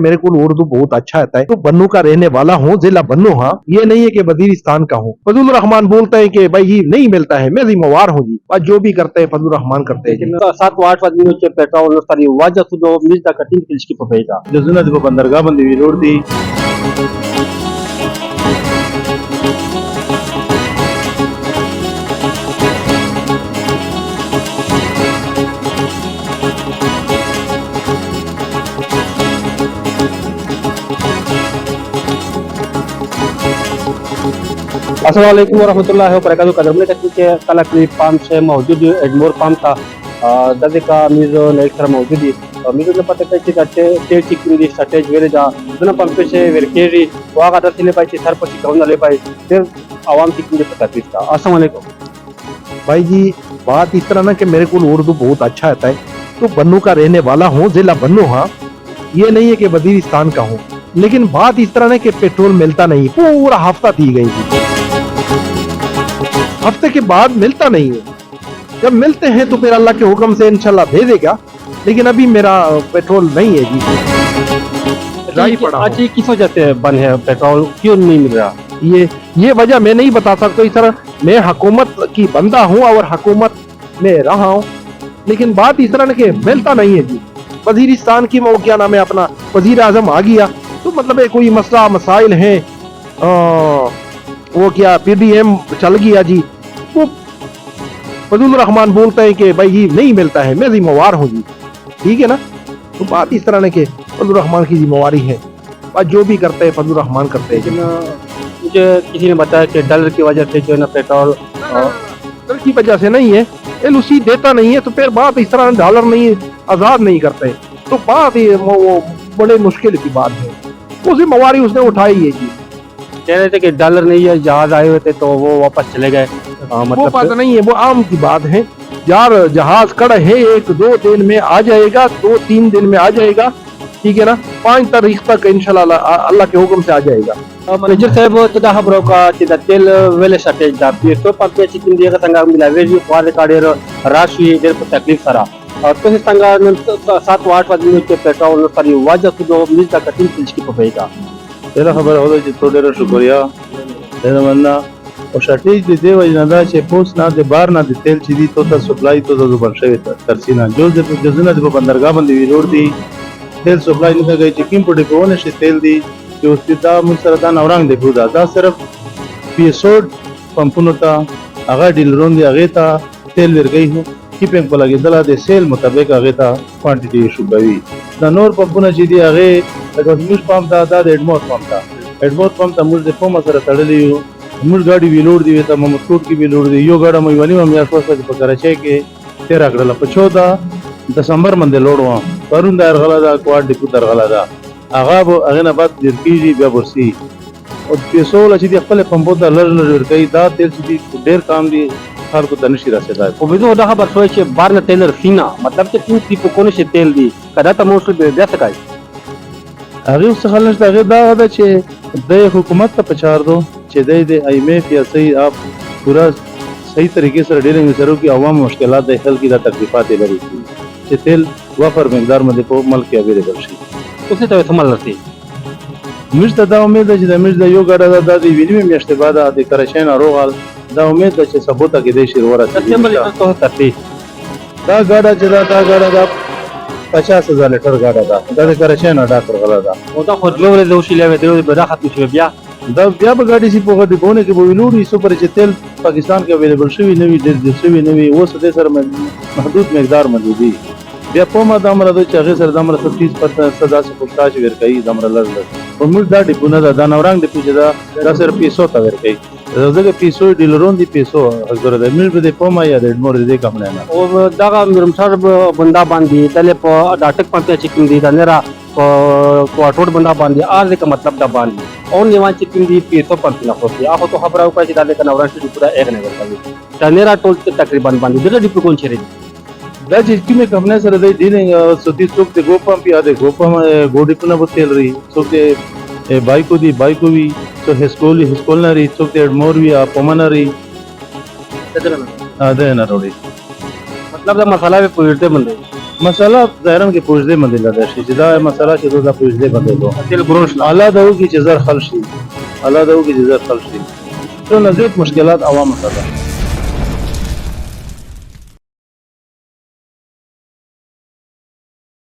मेरे को उर्दू बहुत अच्छा आता है। तो बन्नू का रहने वाला हूँ, जिला बन्नू। हाँ, ये नहीं है कि वजीरिस्तान का हूँ। फजलुर रहमान बोलते हैं कि भाई ये नहीं मिलता है, मैं जिम्मेवार हूँ जी। और जो भी करते हैं फजलुर रहमान करते हैं जी। 7 minute petrol stari waja sudo mizda katin kilski popeda Jazuna di bandarga bandi vilordi. Assalamualaikum warahmatullahi wabarakatuh. Kadang kita kala klip pam se mawjud Edmore pam ta dade ka mizo naik sara mawjud mizo ne pata kai kita te chikin di strategy vere da duna pam pe se verkeri wa kata sile pai sar pasi kauna le pai फिर आवाम chicken de pata kista. Assalamualaikum. भाई जी, बात इस तरह ना कि मेरे को उर्दू बहुत अच्छा आता है। तो बन्नू का रहने वाला हूँ, जिला बन्नू। हाँ, ये नहीं है कि वजीरिस्तान का हूँ। लेकिन बात इस तरह ना कि पेट्रोल मिलता नहीं, पूरा हफ्ता थी गई थी। हफ्ते के बाद मिलता नहीं है। जब मिलते हैं तो फिर अल्लाह के हुक्म से इंशाल्लाह दे देगा। लेकिन अभी मेरा पेट्रोल नहीं है जी, ड्राई पड़ा आज ये किस वजह से बंद है पेट्रोल, क्यों नहीं मिल रहा? ये वजह मैं नहीं बता सकता। इस तरह मैं हुकूमत की बंदा हूँ और हुकूमत में रहा हूँ, लेकिन बात इस तरह ना कि मिलता नहीं है जी। वजीरिस्तान की वो क्या नाम है अपना वजीर आजम आ गया तो मतलब है कोई मसला मसाइल है, वो क्या PDM चल गया जी। वो फजलुर रहमान बोलते हैं कि भाई ये नहीं मिलता है, मैं जिम्मेवार हूँ जी। ठीक है ना। तो बात इस तरह ना कि फजलुर रहमान की जिम्मेवारी है और जो भी करते हैं फजलुर रहमान करते हैं। लेकिन मुझे किसी ने बताया कि डॉलर की वजह से जो है ना पेट्रोल डॉलर की वजह से नहीं है, LOC देता नहीं है। तो फिर बात इस तरह डॉलर नहीं आजाद नहीं करते तो बात वो बड़े मुश्किल की बात है। वो जिम्मेवारी उसने उठाई है जी। कह रहे थे कि डॉलर नहीं है, जहाज आए हुए थे तो वो वापस चले गए। वो मतलब बात नहीं है, वो आम की बात है यार। जहाज खड़ा है, 1-2 दिन में आ जाएगा, 2-3 दिन में आ जाएगा। ठीक है ना। 5 तारीख तक इंशाल्लाह अल्लाह के हुक्म से आ जाएगा। manager saya buat sudah broka tidak tel wele sate da pieto papia chikin dia ka tangga mila veji kwale kader rashi der taklif sara to se tangga 7-8 minute petrol stari waja sudo mizda katin kilski popeda Tela khabar hoda che to dera shukriya. Tela manna o shortage de deva jinada che post na de bar na de tel chidi to ta supply to da zubar shevet tarsina jazuna di bandarga bandi vilordi tel supply ni da che kim pode ko ne she tel di जो स्थिता मुसरदान औरंग देखो दादा सिर्फ पीएसओड पंपुनो ता आगा डीलरों दे आगे ता तेल वर गई हो कीपिंग पर लगे दला दे सेल मुताबिक आगे ता क्वांटिटी शुगवी दा नोर पंपुना जी आगे अगर न्यूज पंप दा एडमोर पंप ता मुझ दे फोम सर तड़ली हो मुझ गाड़ी भी लोड दी ता मम टूट की भी लोड दी यो गाड़ा मई वाली मम यार कोसा के कराचे के 13 कड़ला 14 दिसंबर मंदे लोडवा वरुण दार गला दा क्वाड डिपो दर गला दा आगाब अगेना बात दिरकीजी बेबरसी और पेसोल अच्छी दी खपले पंपो दा लर कई दा तेल सी देर काम दी हाल को तनशी रासे दा o bizo da khabar soy che bar na teller fina matlab che tin tipo kone she tel di kada ta mosul be da sakai आगे उससे खलश दा दा che दे हुकूमत का पछाड़ दो che दे IMF या सही आप पूरा सही तरीके से डीलिंग करो कि आवाम मुश्किलात दे हल की दा तकलीफात है बड़ी che तेल वफर मकदार में देखो मल के अवेलेबल शी उसे तो समझ लती मिर्च दा उम्मीद है چې मिर्च یو ګډه دا دی ویني میاشتې بعد د کرشین روغال دا امید ده چې سبوتا کې د شیروره سپتمبر ته ترتیب دا ګډه چې دا ګډه دا 50000 لیټر ګډه دا د کرشین اډا کړ غلا دا او دا خو له ورځې وشي له ودرو به دا ختم شو بیا دا بیا به ګاډي سي په غډي بونه کې به ویلوړي سپر چې تیل پاکستان کې اویلیبل شوی نوی د شوی نوی اوس د سره محدود مقدار موجودي بیا په ما د امر د چغه سره د امر 30% صدا سے پوښتاچ ورکړي د امر لږ په موږ دا ډیپونه دا نورنګ د پوجا دا سره پیسو تا ورکړي دغه پیسو ډیلرون دي پیسو حضور د مل په په ما یا د مور دې کم نه او دا مرمسر بندا باندې تله په ډاټک پاتې چکم دي دا نرا کوارټور بندا باندې آر دې کا مطلب دا باندې اون نیوان چکم دي پیسو پاتې نه خوشي هغه تو خبره وکړه چې دا د نورنګ دي پورا ایک نه ورکړي دا نرا ټول تقریبا باندې دغه ډیپو کون چره دا چې کومه کمنه سره دی ډیلینګ ستی څوک د ګوپم پیا د ګوپم ګوډی په نه بتل ری څوک د بایکو دی بایکو وی څوک هسکول نه ری څوک د مور وی اپمن ری څه دا نه وروړي مطلب دا مساله په پورته باندې مسله ظاهرا کې پوجدې باندې لده شي چې دا مسله چې دا پوجدې باندې لو تل ګروش لا الله دا وکړي چې زر خل شي الله دا وکړي چې زر خل شي څو نزيد مشکلات عوام سره